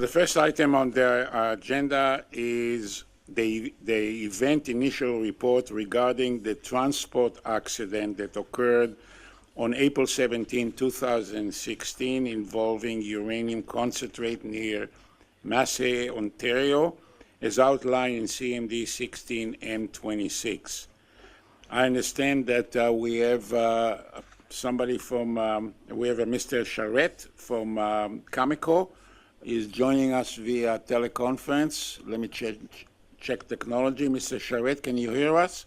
The first item on the agenda is the event initial report regarding the transport accident that occurred on April 17, 2016, involving uranium concentrate near Massey, Ontario, as outlined in CMD 16M26. I understand that we have somebody from, we have a Mr. Charette from Cameco is joining us via teleconference. Let me check technology. Mr. Charette, can you hear us?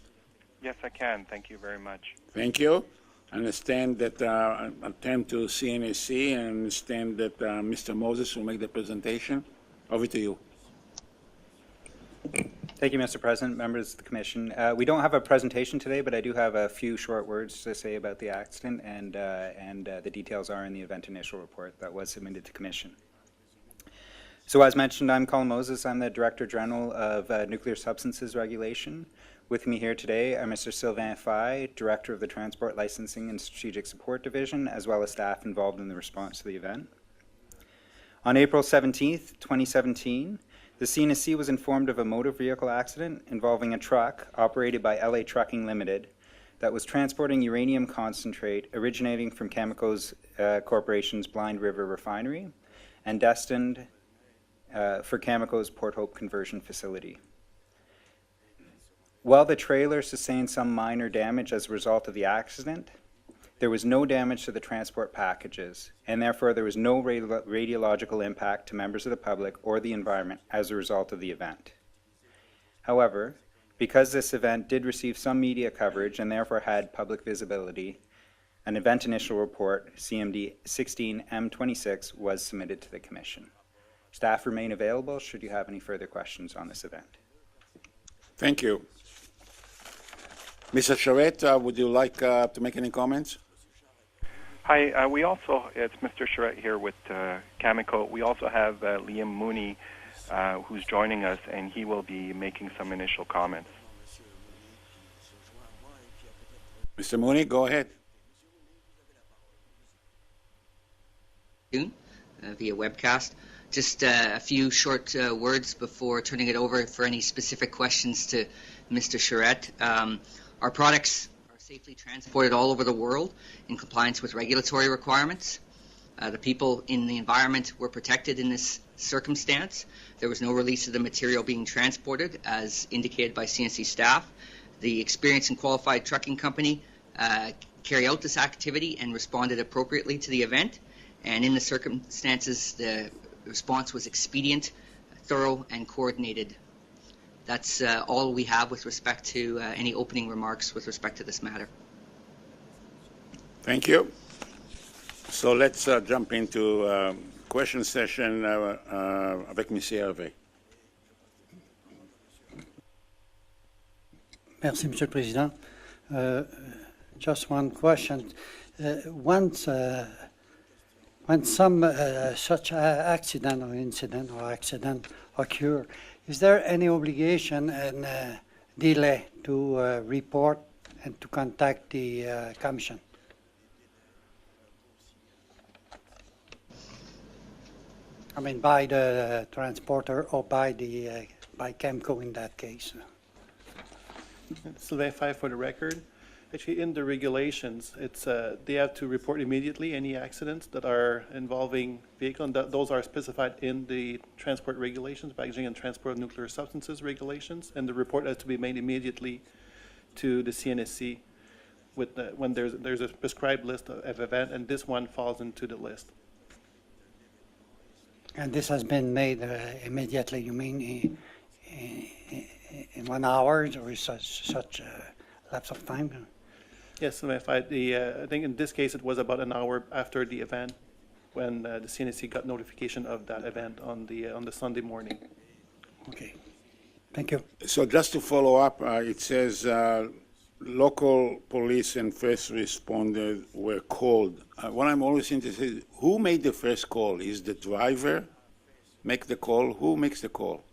Yes, I can. Thank you very much. Thank you. I understand that I turn to CNSC and understand that Mr. Moses will make the presentation. Over to you. Thank you, Mr. President, members of the Commission. We don't have a presentation today, but I do have a few short words to say about the accident, and the details are in the event initial report that was submitted to Commission. So as mentioned, I'm Colin Moses. I'm the Director General of Nuclear Substances Regulation. With me here today are Mr. Sylvain Fay, Director of the Transport Licensing and Strategic Support Division, as well as staff involved in the response to the event. On April 17th, 2017, the CNSC was informed of a motor vehicle accident involving a truck operated by L.A. Trucking Limited that was transporting uranium concentrate originating from Cameco Corporation's Blind River refinery and destined for Cameco's Port Hope conversion facility. While the trailer sustained some minor damage as a result of the accident, there was no damage to the transport packages, and therefore there was no radiological impact to members of the public or the environment as a result of the event. However, because this event did receive some media coverage and therefore had public visibility, an event initial report, CMD 16M26, was submitted to the Commission. Staff remain available should you have any further questions on this event. Thank you. Mr. Charette, would you like to make any comments? Hi, it's Mr. Charette here with Cameco. We also have Liam Mooney, who's joining us, and he will be making some initial comments. Mr. Mooney, go ahead. Via webcast. Just a few short words before turning it over for any specific questions to Mr. Charette. Our products are safely transported all over the world in compliance with regulatory requirements. The people in the environment were protected in this circumstance. There was no release of the material being transported, as indicated by CNSC staff. The experienced and qualified trucking company carried out this activity and responded appropriately to the event. And in the circumstances, the response was expedient, thorough, and coordinated. That's all we have with respect to any opening remarks with respect to this matter. Thank you. So let's jump into question session avec Monsieur Harvey. Merci, Monsieur le Président. Just one question. When some such accident or incident or accident occur, is there any obligation and delay to report and to contact the Commission? I mean, by the transporter or by Cameco in that case. Sylvain Fay for the record. Actually, in the regulations, it's they have to report immediately any accidents that are involving vehicle, and those are specified in the transport regulations, packaging and transport of nuclear substances regulations, and the report has to be made immediately to the CNSC with when there's a prescribed list of event, and this one falls into the list. And this has been made immediately, you mean in 1 hour or such lapse of time? Yes, I think in this case it was about an hour after the event when the CNSC got notification of that event on the Sunday morning. Okay, thank you. So just to follow up, it says local police and first responders were called. What I'm always interested in, who made the first call? Is the driver make the call? Who makes the call?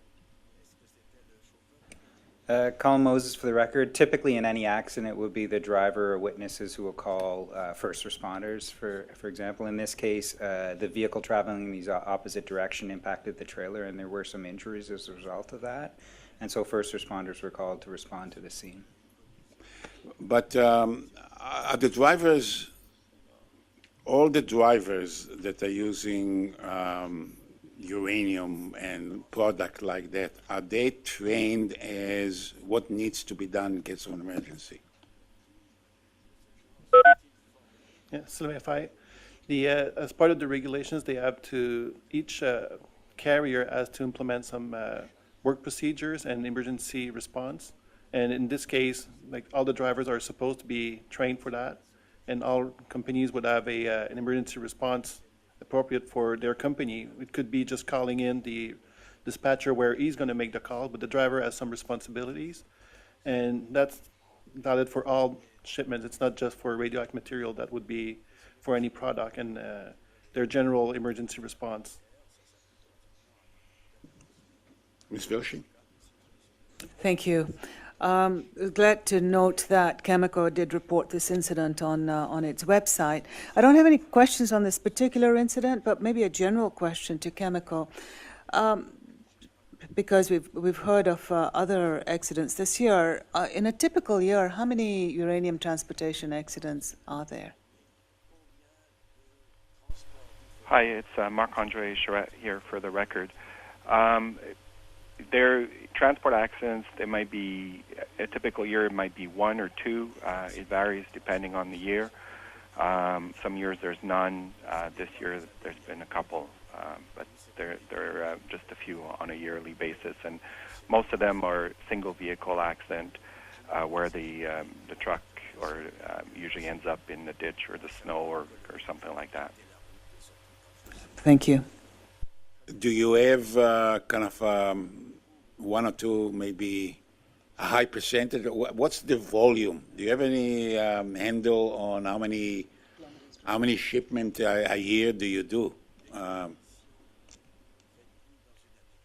Colin Moses for the record. Typically in any accident it would be the driver or witnesses who will call first responders. For example, in this case, the vehicle traveling in the opposite direction impacted the trailer and there were some injuries as a result of that. And so first responders were called to respond to the scene. But are the drivers, all the drivers that are using uranium and product like that, are they trained as what needs to be done in case of an emergency? Yeah, so if as part of the regulations, they have to, each carrier has to implement some work procedures and emergency response. And in this case, like all the drivers are supposed to be trained for that. And all companies would have an emergency response appropriate for their company. It could be just calling in the dispatcher where he's going to make the call, but the driver has some responsibilities. And that's valid for all shipments. It's not just for radioactive material. That would be for any product and their general emergency response. Ms. Velshi? Thank you. Glad to note that Cameco did report this incident on its website. I don't have any questions on this particular incident, but maybe a general question to Cameco, because we've heard of other accidents this year. In a typical year, how many uranium transportation accidents are there? Hi, it's Marc-André Charette here for the record. Their transport accidents, they might be, a typical year it might be one or two. It varies depending on the year. Some years there's none. This year there's been a couple, but they're just a few on a yearly basis. And most of them are single vehicle accident where the truck usually ends up in the ditch or the snow or something like that. Thank you. Do you have kind of one or two, maybe a high percentage? What's the volume? Do you have any handle on how many shipments a year do you do?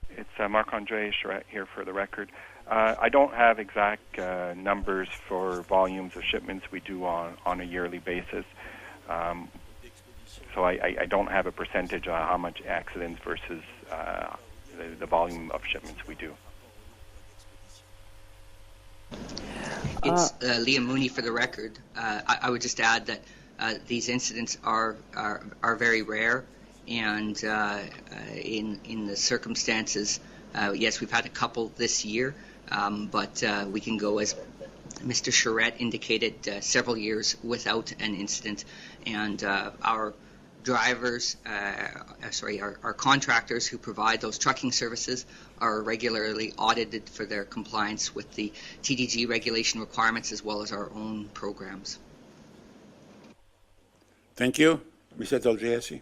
It's Marc-André Charette here for the record. I don't have exact numbers for volumes of shipments we do on a yearly basis. So I don't have a percentage on how much accidents versus the volume of shipments we do. It's Liam Mooney for the record. I would just add that these incidents are very rare, and in the circumstances, yes, we've had a couple this year, but we can go, as Mr. Charette indicated, several years without an incident, and our drivers, our contractors who provide those trucking services are regularly audited for their compliance with the TDG regulation requirements as well as our own programs. Thank you. Mr. Tolgyesi.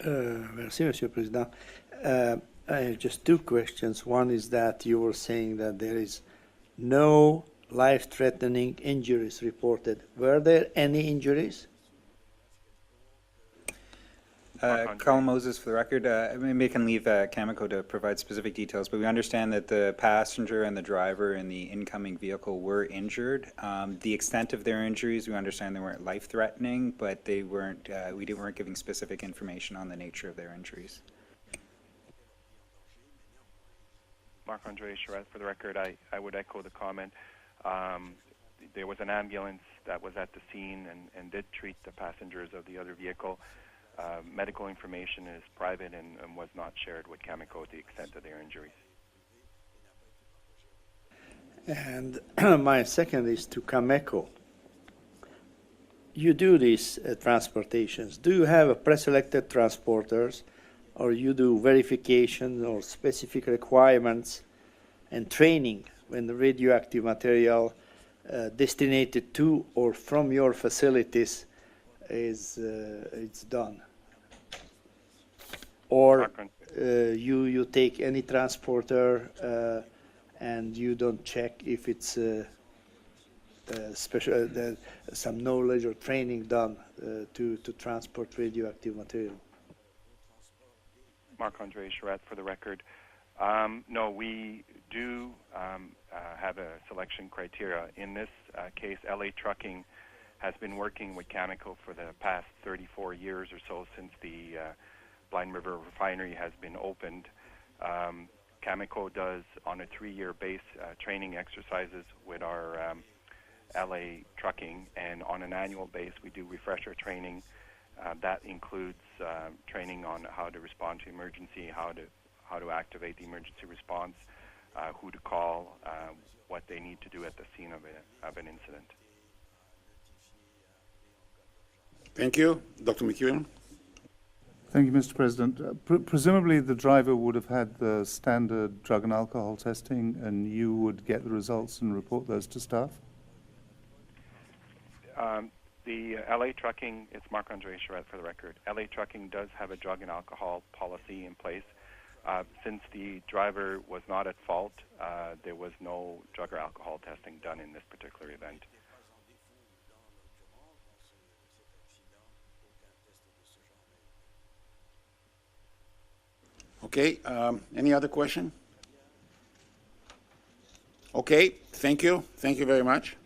Merci, Monsieur le Président. I have just two questions. One is that you were saying that there is no life-threatening injuries reported. Were there any injuries? Colin Moses for the record. Maybe I can leave Cameco to provide specific details, but we understand that the passenger and the driver in the incoming vehicle were injured. The extent of their injuries, we understand they weren't life-threatening, but they weren't. We weren't giving specific information on the nature of their injuries. Marc-André Charette for the record. I would echo the comment. There was an ambulance that was at the scene and did treat the passengers of the other vehicle. Medical information is private and was not shared with Cameco to the extent of their injuries. And my second is to Cameco. You do these transportations. Do you have a pre-selected transporters, or you do verification or specific requirements and training when the radioactive material destinated to or from your facilities is it's done? Or you take any transporter and you don't check if it's special some knowledge or training done to transport radioactive material? Marc-André Charette for the record. No, we do have a selection criteria. In this case, L.A. Trucking has been working with Cameco for the past 34 years or so since the Blind River Refinery has been opened. Cameco does, on a 3-year base, training exercises with our L.A. Trucking, and on an annual base, we do refresher training. That includes training on how to respond to emergency, how to activate the emergency response, who to call, what they need to do at the scene of an incident. Thank you. Dr. McEwen? Thank you, Mr. President. Presumably the driver would have had the standard drug and alcohol testing, and you would get the results and report those to staff? The L.A. Trucking, it's Marc-André Charette for the record. L.A. Trucking does have a drug and alcohol policy in place. Since the driver was not at fault, there was no drug or alcohol testing done in this particular event. Okay, any other question? Okay, thank you. Thank you very much.